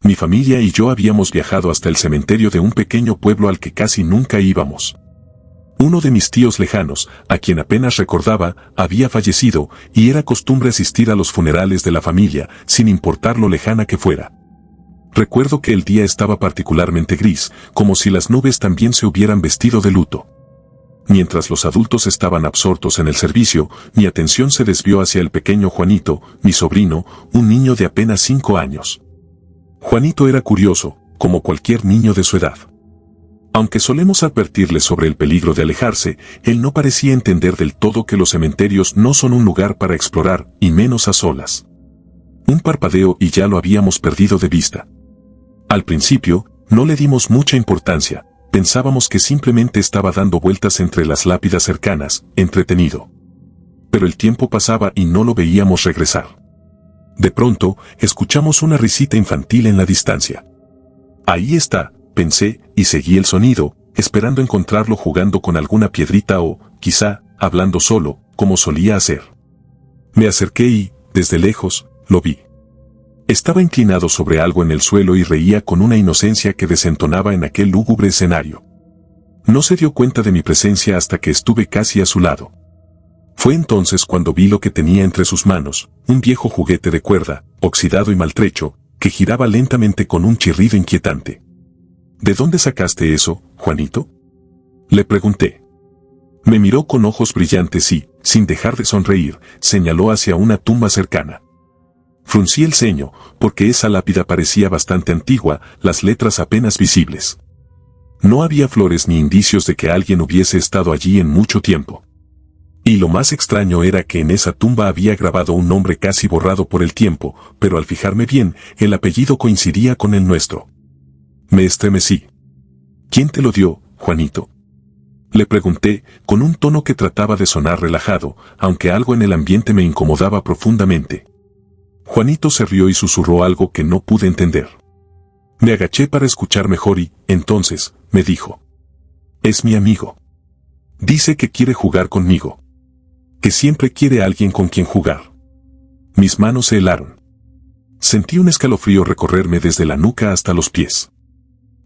Mi familia y yo habíamos viajado hasta el cementerio de un pequeño pueblo al que casi nunca íbamos. Uno de mis tíos lejanos, a quien apenas recordaba, había fallecido, y era costumbre asistir a los funerales de la familia, sin importar lo lejana que fuera. Recuerdo que el día estaba particularmente gris, como si las nubes también se hubieran vestido de luto. Mientras los adultos estaban absortos en el servicio, mi atención se desvió hacia el pequeño Juanito, mi sobrino, un niño de apenas 5 años. Juanito era curioso, como cualquier niño de su edad. Aunque solemos advertirle sobre el peligro de alejarse, él no parecía entender del todo que los cementerios no son un lugar para explorar, y menos a solas. Un parpadeo y ya lo habíamos perdido de vista. Al principio, no le dimos mucha importancia, pensábamos que simplemente estaba dando vueltas entre las lápidas cercanas, entretenido. Pero el tiempo pasaba y no lo veíamos regresar. De pronto, escuchamos una risita infantil en la distancia. Ahí está, pensé, y seguí el sonido, esperando encontrarlo jugando con alguna piedrita o, quizá, hablando solo, como solía hacer. Me acerqué y, desde lejos, lo vi. Estaba inclinado sobre algo en el suelo y reía con una inocencia que desentonaba en aquel lúgubre escenario. No se dio cuenta de mi presencia hasta que estuve casi a su lado. Fue entonces cuando vi lo que tenía entre sus manos, un viejo juguete de cuerda, oxidado y maltrecho, que giraba lentamente con un chirrido inquietante. ¿De dónde sacaste eso, Juanito?, le pregunté. Me miró con ojos brillantes y, sin dejar de sonreír, señaló hacia una tumba cercana. Fruncí el ceño, porque esa lápida parecía bastante antigua, las letras apenas visibles. No había flores ni indicios de que alguien hubiese estado allí en mucho tiempo. Y lo más extraño era que en esa tumba había grabado un nombre casi borrado por el tiempo, pero al fijarme bien, el apellido coincidía con el nuestro. Me estremecí. ¿Quién te lo dio, Juanito?, le pregunté, con un tono que trataba de sonar relajado, aunque algo en el ambiente me incomodaba profundamente. Juanito se rió y susurró algo que no pude entender. Me agaché para escuchar mejor y, entonces, me dijo: es mi amigo. Dice que quiere jugar conmigo. Que siempre quiere a alguien con quien jugar. Mis manos se helaron. Sentí un escalofrío recorrerme desde la nuca hasta los pies.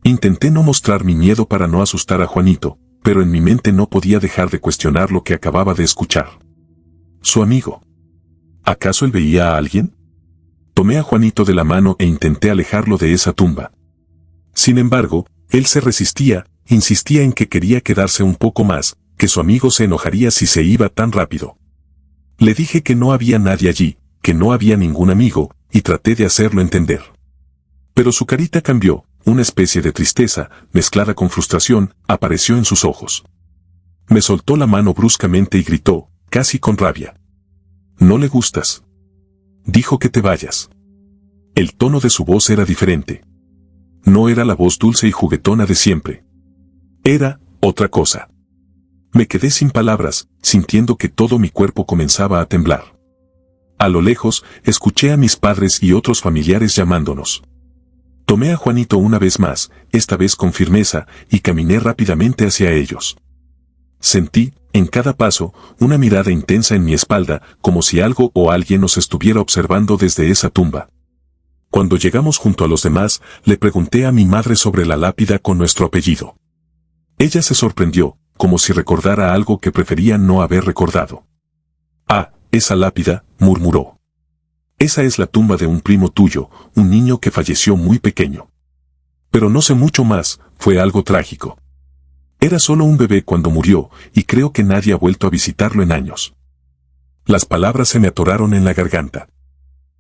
Intenté no mostrar mi miedo para no asustar a Juanito, pero en mi mente no podía dejar de cuestionar lo que acababa de escuchar. Su amigo. ¿Acaso él veía a alguien? Tomé a Juanito de la mano e intenté alejarlo de esa tumba. Sin embargo, él se resistía, insistía en que quería quedarse un poco más, que su amigo se enojaría si se iba tan rápido. Le dije que no había nadie allí, que no había ningún amigo, y traté de hacerlo entender. Pero su carita cambió, una especie de tristeza, mezclada con frustración, apareció en sus ojos. Me soltó la mano bruscamente y gritó, casi con rabia: «¿No le gustas? Dijo que te vayas». El tono de su voz era diferente. No era la voz dulce y juguetona de siempre. Era otra cosa. Me quedé sin palabras, sintiendo que todo mi cuerpo comenzaba a temblar. A lo lejos, escuché a mis padres y otros familiares llamándonos. Tomé a Juanito una vez más, esta vez con firmeza, y caminé rápidamente hacia ellos. Sentí, en cada paso, una mirada intensa en mi espalda, como si algo o alguien nos estuviera observando desde esa tumba. Cuando llegamos junto a los demás, le pregunté a mi madre sobre la lápida con nuestro apellido. Ella se sorprendió, como si recordara algo que prefería no haber recordado. «Ah, esa lápida», murmuró. «Esa es la tumba de un primo tuyo, un niño que falleció muy pequeño. Pero no sé mucho más, fue algo trágico. Era solo un bebé cuando murió, y creo que nadie ha vuelto a visitarlo en años». Las palabras se me atoraron en la garganta.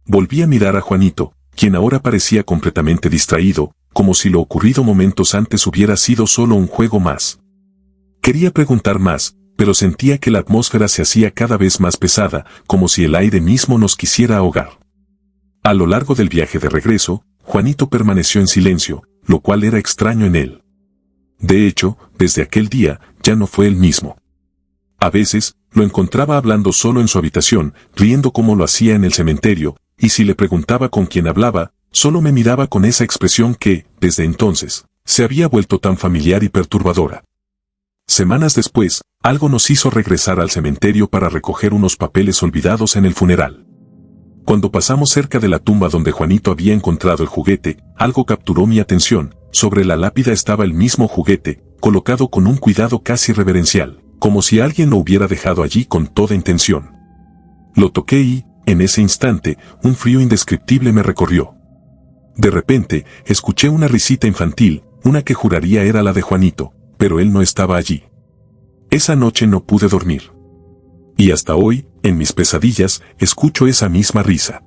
Volví a mirar a Juanito, quien ahora parecía completamente distraído, como si lo ocurrido momentos antes hubiera sido solo un juego más. Quería preguntar más, pero sentía que la atmósfera se hacía cada vez más pesada, como si el aire mismo nos quisiera ahogar. A lo largo del viaje de regreso, Juanito permaneció en silencio, lo cual era extraño en él. De hecho, desde aquel día, ya no fue el mismo. A veces, lo encontraba hablando solo en su habitación, riendo como lo hacía en el cementerio, y si le preguntaba con quién hablaba, solo me miraba con esa expresión que, desde entonces, se había vuelto tan familiar y perturbadora. Semanas después, algo nos hizo regresar al cementerio para recoger unos papeles olvidados en el funeral. Cuando pasamos cerca de la tumba donde Juanito había encontrado el juguete, algo capturó mi atención. Sobre la lápida estaba el mismo juguete, colocado con un cuidado casi reverencial, como si alguien lo hubiera dejado allí con toda intención. Lo toqué y, en ese instante, un frío indescriptible me recorrió. De repente, escuché una risita infantil, una que juraría era la de Juanito, pero él no estaba allí. Esa noche no pude dormir. Y hasta hoy, en mis pesadillas, escucho esa misma risa.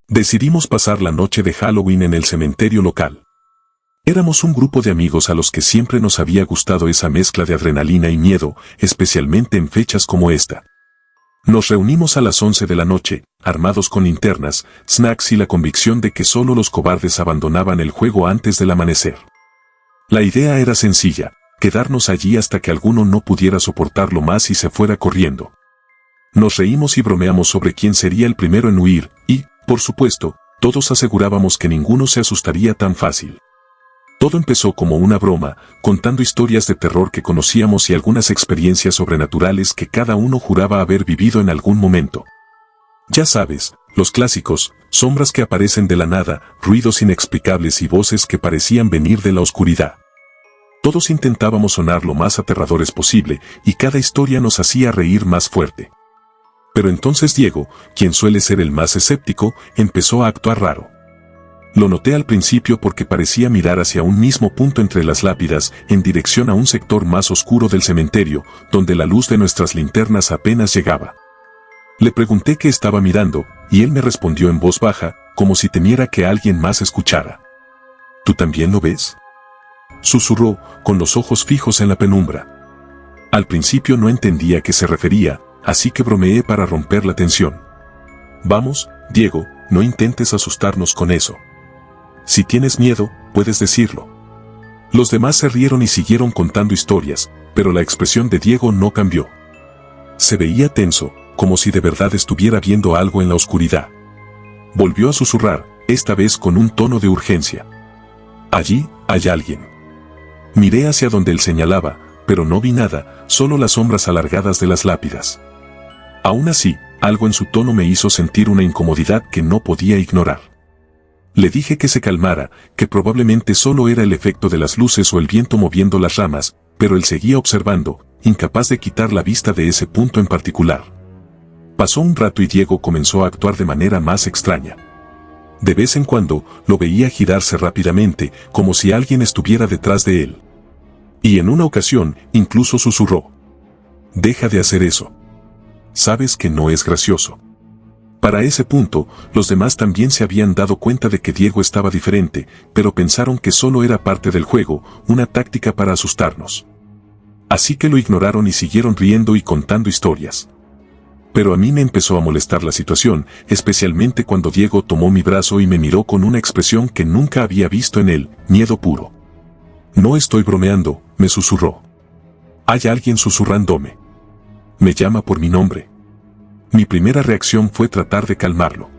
Decidimos pasar la noche de Halloween en el cementerio local. Éramos un grupo de amigos a los que siempre nos había gustado esa mezcla de adrenalina y miedo, especialmente en fechas como esta. Nos reunimos a las 11 de la noche, armados con linternas, snacks y la convicción de que solo los cobardes abandonaban el juego antes del amanecer. La idea era sencilla, quedarnos allí hasta que alguno no pudiera soportarlo más y se fuera corriendo. Nos reímos y bromeamos sobre quién sería el primero en huir, y, por supuesto, todos asegurábamos que ninguno se asustaría tan fácil. Todo empezó como una broma, contando historias de terror que conocíamos y algunas experiencias sobrenaturales que cada uno juraba haber vivido en algún momento. Ya sabes, los clásicos, sombras que aparecen de la nada, ruidos inexplicables y voces que parecían venir de la oscuridad. Todos intentábamos sonar lo más aterradores posible y cada historia nos hacía reír más fuerte. Pero entonces Diego, quien suele ser el más escéptico, empezó a actuar raro. Lo noté al principio porque parecía mirar hacia un mismo punto entre las lápidas, en dirección a un sector más oscuro del cementerio, donde la luz de nuestras linternas apenas llegaba. Le pregunté qué estaba mirando, y él me respondió en voz baja, como si temiera que alguien más escuchara. ¿Tú también lo ves?, susurró, con los ojos fijos en la penumbra. Al principio no entendía a qué se refería, así que bromeé para romper la tensión. Vamos, Diego, no intentes asustarnos con eso. Si tienes miedo, puedes decirlo. Los demás se rieron y siguieron contando historias, pero la expresión de Diego no cambió. Se veía tenso, como si de verdad estuviera viendo algo en la oscuridad. Volvió a susurrar, esta vez con un tono de urgencia. Allí, hay alguien. Miré hacia donde él señalaba, pero no vi nada, solo las sombras alargadas de las lápidas. Aún así, algo en su tono me hizo sentir una incomodidad que no podía ignorar. Le dije que se calmara, que probablemente solo era el efecto de las luces o el viento moviendo las ramas, pero él seguía observando, incapaz de quitar la vista de ese punto en particular. Pasó un rato y Diego comenzó a actuar de manera más extraña. De vez en cuando, lo veía girarse rápidamente, como si alguien estuviera detrás de él. Y en una ocasión, incluso susurró. Deja de hacer eso. Sabes que no es gracioso. Para ese punto, los demás también se habían dado cuenta de que Diego estaba diferente, pero pensaron que solo era parte del juego, una táctica para asustarnos. Así que lo ignoraron y siguieron riendo y contando historias. Pero a mí me empezó a molestar la situación, especialmente cuando Diego tomó mi brazo y me miró con una expresión que nunca había visto en él, miedo puro. No estoy bromeando, me susurró. Hay alguien susurrándome. Me llama por mi nombre. Mi primera reacción fue tratar de calmarlo.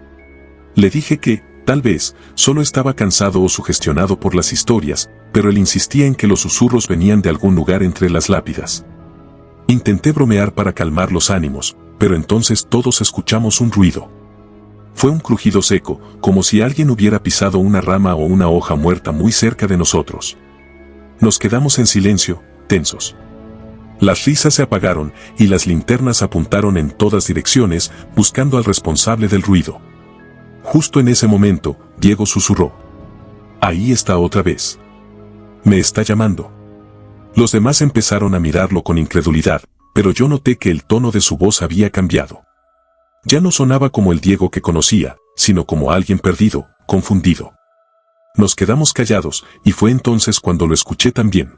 Le dije que, tal vez, solo estaba cansado o sugestionado por las historias, pero él insistía en que los susurros venían de algún lugar entre las lápidas. Intenté bromear para calmar los ánimos, pero entonces todos escuchamos un ruido. Fue un crujido seco, como si alguien hubiera pisado una rama o una hoja muerta muy cerca de nosotros. Nos quedamos en silencio, tensos. Las risas se apagaron y las linternas apuntaron en todas direcciones, buscando al responsable del ruido. Justo en ese momento, Diego susurró. Ahí está otra vez. Me está llamando. Los demás empezaron a mirarlo con incredulidad, pero yo noté que el tono de su voz había cambiado. Ya no sonaba como el Diego que conocía, sino como alguien perdido, confundido. Nos quedamos callados, y fue entonces cuando lo escuché también.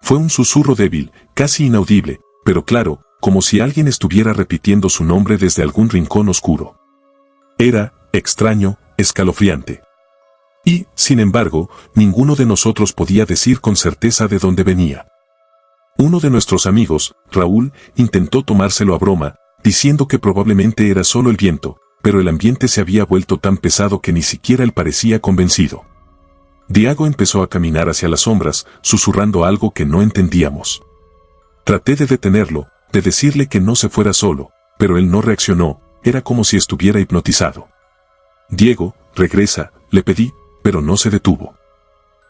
Fue un susurro débil, casi inaudible, pero claro, como si alguien estuviera repitiendo su nombre desde algún rincón oscuro. Era, extraño, escalofriante. Y, sin embargo, ninguno de nosotros podía decir con certeza de dónde venía. Uno de nuestros amigos, Raúl, intentó tomárselo a broma, diciendo que probablemente era solo el viento, pero el ambiente se había vuelto tan pesado que ni siquiera él parecía convencido. Diego empezó a caminar hacia las sombras, susurrando algo que no entendíamos. Traté de detenerlo, de decirle que no se fuera solo, pero él no reaccionó, era como si estuviera hipnotizado. Diego, regresa, le pedí, pero no se detuvo.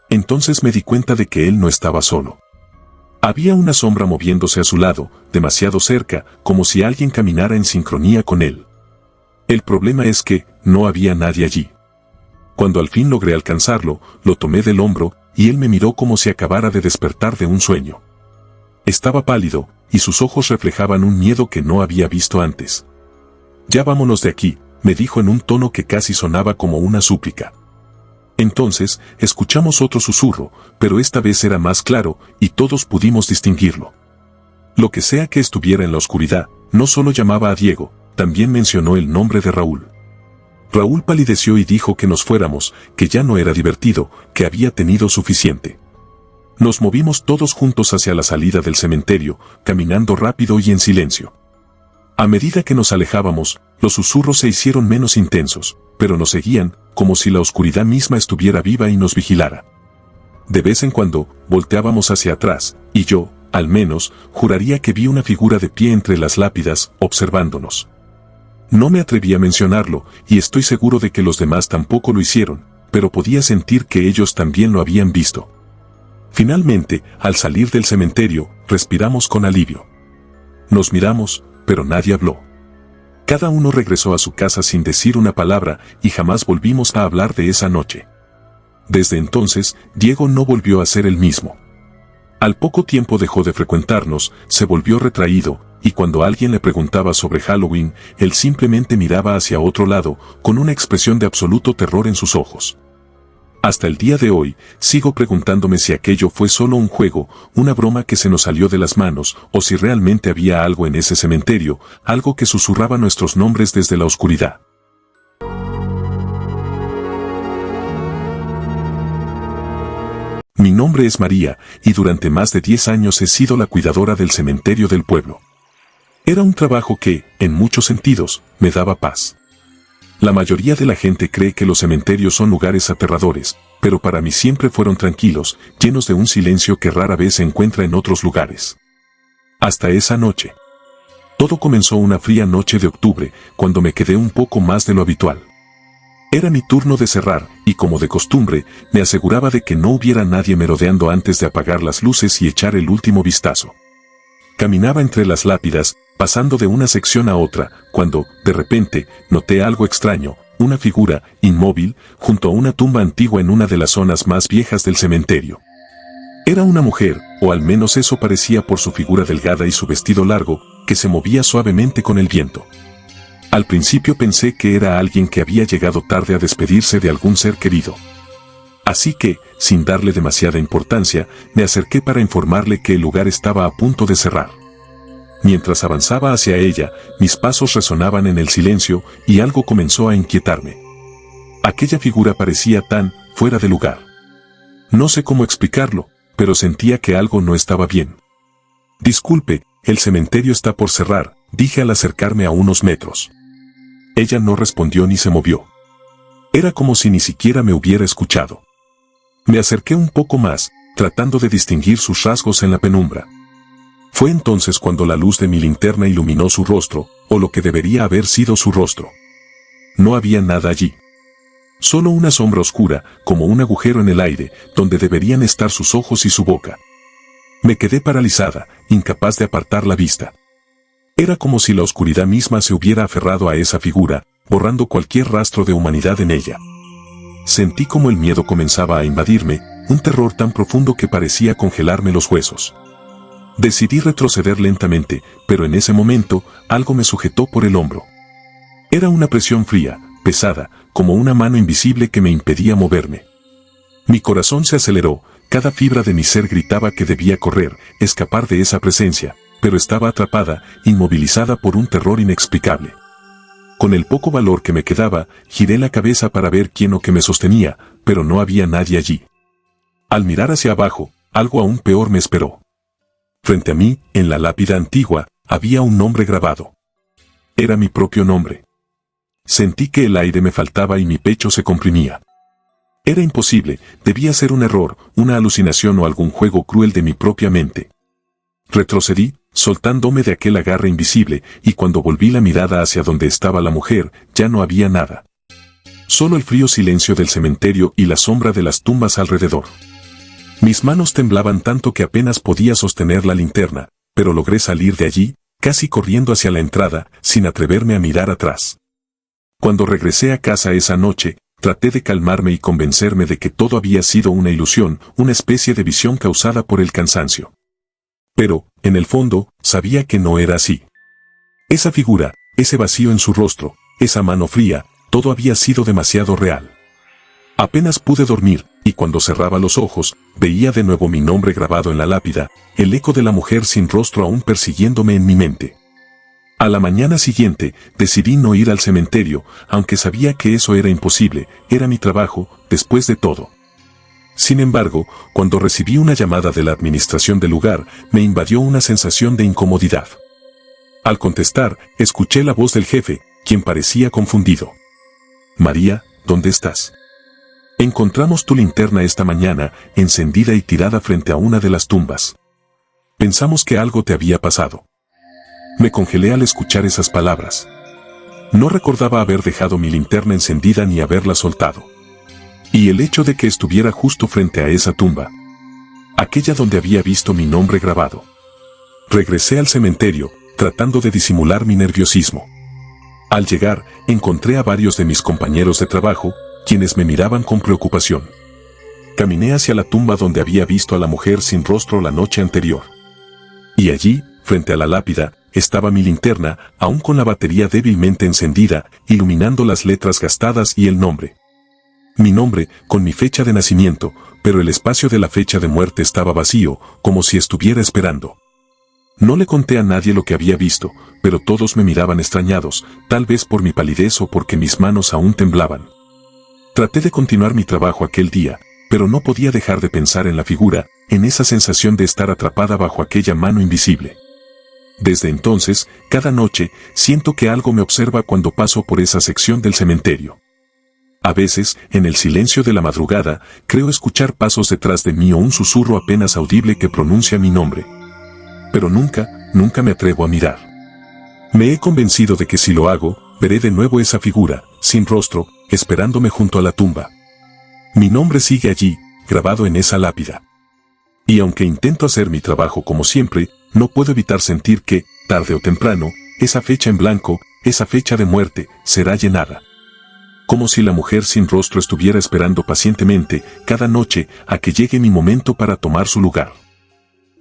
Entonces me di cuenta de que él no estaba solo. Había una sombra moviéndose a su lado, demasiado cerca, como si alguien caminara en sincronía con él. El problema es que no había nadie allí. Cuando al fin logré alcanzarlo, lo tomé del hombro, y él me miró como si acabara de despertar de un sueño. Estaba pálido, y sus ojos reflejaban un miedo que no había visto antes. «Ya vámonos de aquí», me dijo en un tono que casi sonaba como una súplica. Entonces, escuchamos otro susurro, pero esta vez era más claro, y todos pudimos distinguirlo. Lo que sea que estuviera en la oscuridad, no solo llamaba a Diego, también mencionó el nombre de Raúl. Raúl palideció y dijo que nos fuéramos, que ya no era divertido, que había tenido suficiente. Nos movimos todos juntos hacia la salida del cementerio, caminando rápido y en silencio. A medida que nos alejábamos, los susurros se hicieron menos intensos, pero nos seguían, como si la oscuridad misma estuviera viva y nos vigilara. De vez en cuando, volteábamos hacia atrás, y yo, al menos, juraría que vi una figura de pie entre las lápidas, observándonos. No me atreví a mencionarlo, y estoy seguro de que los demás tampoco lo hicieron, pero podía sentir que ellos también lo habían visto. Finalmente, al salir del cementerio, respiramos con alivio. Nos miramos, pero nadie habló. Cada uno regresó a su casa sin decir una palabra y jamás volvimos a hablar de esa noche. Desde entonces, Diego no volvió a ser el mismo. Al poco tiempo dejó de frecuentarnos, se volvió retraído, y cuando alguien le preguntaba sobre Halloween, él simplemente miraba hacia otro lado, con una expresión de absoluto terror en sus ojos. Hasta el día de hoy, sigo preguntándome si aquello fue solo un juego, una broma que se nos salió de las manos, o si realmente había algo en ese cementerio, algo que susurraba nuestros nombres desde la oscuridad. Mi nombre es María, y durante más de 10 años he sido la cuidadora del cementerio del pueblo. Era un trabajo que, en muchos sentidos, me daba paz. La mayoría de la gente cree que los cementerios son lugares aterradores, pero para mí siempre fueron tranquilos, llenos de un silencio que rara vez se encuentra en otros lugares. Hasta esa noche. Todo comenzó una fría noche de octubre, cuando me quedé un poco más de lo habitual. Era mi turno de cerrar, y como de costumbre, me aseguraba de que no hubiera nadie merodeando antes de apagar las luces y echar el último vistazo. Caminaba entre las lápidas, pasando de una sección a otra, cuando, de repente, noté algo extraño, una figura, inmóvil, junto a una tumba antigua en una de las zonas más viejas del cementerio. Era una mujer, o al menos eso parecía por su figura delgada y su vestido largo, que se movía suavemente con el viento. Al principio pensé que era alguien que había llegado tarde a despedirse de algún ser querido. Así que, sin darle demasiada importancia, me acerqué para informarle que el lugar estaba a punto de cerrar. Mientras avanzaba hacia ella, mis pasos resonaban en el silencio y algo comenzó a inquietarme. Aquella figura parecía tan fuera de lugar. No sé cómo explicarlo, pero sentía que algo no estaba bien. «Disculpe, el cementerio está por cerrar», dije al acercarme a unos metros. Ella no respondió ni se movió. Era como si ni siquiera me hubiera escuchado. Me acerqué un poco más, tratando de distinguir sus rasgos en la penumbra. Fue entonces cuando la luz de mi linterna iluminó su rostro, o lo que debería haber sido su rostro. No había nada allí. Solo una sombra oscura, como un agujero en el aire, donde deberían estar sus ojos y su boca. Me quedé paralizada, incapaz de apartar la vista. Era como si la oscuridad misma se hubiera aferrado a esa figura, borrando cualquier rastro de humanidad en ella. Sentí como el miedo comenzaba a invadirme, un terror tan profundo que parecía congelarme los huesos. Decidí retroceder lentamente, pero en ese momento, algo me sujetó por el hombro. Era una presión fría, pesada, como una mano invisible que me impedía moverme. Mi corazón se aceleró, cada fibra de mi ser gritaba que debía correr, escapar de esa presencia, pero estaba atrapada, inmovilizada por un terror inexplicable. Con el poco valor que me quedaba, giré la cabeza para ver quién o qué me sostenía, pero no había nadie allí. Al mirar hacia abajo, algo aún peor me esperó. Frente a mí, en la lápida antigua, había un nombre grabado. Era mi propio nombre. Sentí que el aire me faltaba y mi pecho se comprimía. Era imposible, debía ser un error, una alucinación o algún juego cruel de mi propia mente. Retrocedí, soltándome de aquel agarre invisible, y cuando volví la mirada hacia donde estaba la mujer, ya no había nada. Solo el frío silencio del cementerio y la sombra de las tumbas alrededor. Mis manos temblaban tanto que apenas podía sostener la linterna, pero logré salir de allí, casi corriendo hacia la entrada, sin atreverme a mirar atrás. Cuando regresé a casa esa noche, traté de calmarme y convencerme de que todo había sido una ilusión, una especie de visión causada por el cansancio. Pero, en el fondo, sabía que no era así. Esa figura, ese vacío en su rostro, esa mano fría, todo había sido demasiado real. Apenas pude dormir, y cuando cerraba los ojos, veía de nuevo mi nombre grabado en la lápida, el eco de la mujer sin rostro aún persiguiéndome en mi mente. A la mañana siguiente, decidí no ir al cementerio, aunque sabía que eso era imposible, era mi trabajo, después de todo. Sin embargo, cuando recibí una llamada de la administración del lugar, me invadió una sensación de incomodidad. Al contestar, escuché la voz del jefe, quien parecía confundido. María, ¿dónde estás? Encontramos tu linterna esta mañana, encendida y tirada frente a una de las tumbas. Pensamos que algo te había pasado. Me congelé al escuchar esas palabras. No recordaba haber dejado mi linterna encendida ni haberla soltado. Y el hecho de que estuviera justo frente a esa tumba, aquella donde había visto mi nombre grabado. Regresé al cementerio, tratando de disimular mi nerviosismo. Al llegar, encontré a varios de mis compañeros de trabajo, quienes me miraban con preocupación. Caminé hacia la tumba donde había visto a la mujer sin rostro la noche anterior. Y allí, frente a la lápida, estaba mi linterna, aún con la batería débilmente encendida, iluminando las letras gastadas y el nombre. Mi nombre, con mi fecha de nacimiento, pero el espacio de la fecha de muerte estaba vacío, como si estuviera esperando. No le conté a nadie lo que había visto, pero todos me miraban extrañados, tal vez por mi palidez o porque mis manos aún temblaban. Traté de continuar mi trabajo aquel día, pero no podía dejar de pensar en la figura, en esa sensación de estar atrapada bajo aquella mano invisible. Desde entonces, cada noche, siento que algo me observa cuando paso por esa sección del cementerio. A veces, en el silencio de la madrugada, creo escuchar pasos detrás de mí o un susurro apenas audible que pronuncia mi nombre. Pero nunca me atrevo a mirar. Me he convencido de que si lo hago, veré de nuevo esa figura, sin rostro, esperándome junto a la tumba. Mi nombre sigue allí, grabado en esa lápida. Y aunque intento hacer mi trabajo como siempre, no puedo evitar sentir que, tarde o temprano, esa fecha en blanco, esa fecha de muerte, será llenada. Como si la mujer sin rostro estuviera esperando pacientemente, cada noche, a que llegue mi momento para tomar su lugar.